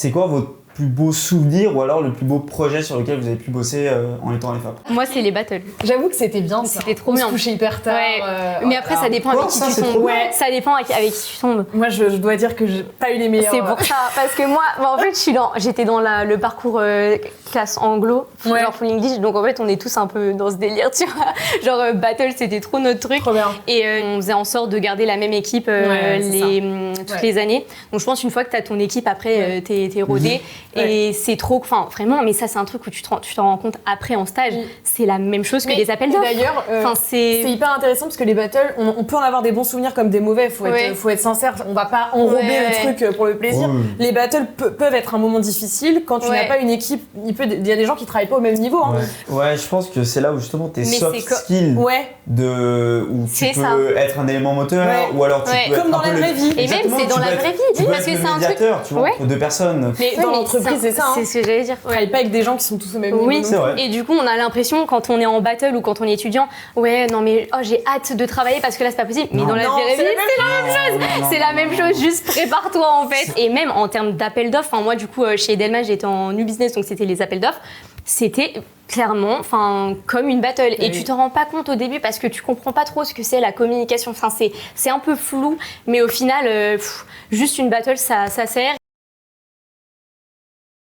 c'est quoi votre plus beau souvenir ou alors le plus beau projet sur lequel vous avez pu bosser en étant à l'EFAP? Moi, c'est les battles. J'avoue que c'était bien ça. C'était trop On bien. se couchait hyper tard. Ouais. Mais après, ça dépend Quoi, avec qui ça, tu c'est tombes. trop bien. Ça dépend avec qui tu tombes. Moi, je dois dire que j'ai pas eu les meilleurs. C'est pour ça, parce que moi, en fait, j'étais dans le parcours classe anglo, genre full English, donc en fait, on est tous un peu dans ce délire, tu vois. Genre, battle, c'était trop notre truc. Trop bien. Et on faisait en sorte de garder la même équipe toutes les années. Donc, je pense une fois que tu as ton équipe, après, t'es rodé. Et c'est trop, enfin, vraiment, mais ça, c'est un truc où tu t'en rends compte après en stage. C'est la même chose que les appels d'offres. D'ailleurs, c'est hyper intéressant parce que les battles, on peut en avoir des bons souvenirs comme des mauvais. Faut être sincère. On va pas enrober le truc pour le plaisir. Ouais. Les battles peuvent être un moment difficile quand tu n'as pas une équipe. Il y a des gens qui travaillent pas au même niveau. Hein. Ouais, je pense que c'est là où justement tes soft skills où tu peux être un élément moteur ou alors tu peux comme être dans un peu la vraie vie. Et même c'est dans la vraie vie, parce que c'est un truc. Tu vois, entre deux personnes. Mais dans l'entreprise, c'est ça. C'est ce que j'allais dire. On travaille pas avec des gens qui sont tous au même niveau. Oui, c'est vrai. Et du coup, on a l'impression quand on est en battle ou quand on est étudiant, non mais j'ai hâte de travailler parce que là c'est pas possible. Mais dans la vraie vie, c'est la même chose. C'est la même chose. Juste prépare-toi en fait. Et même en termes d'appels d'offres, moi du coup chez Edelman j'étais en new business donc c'était les appels d'offres. C'était clairement comme une battle et tu t'en rends pas compte au début parce que tu comprends pas trop ce que c'est la communication. C'est un peu flou, mais au final juste une battle ça sert.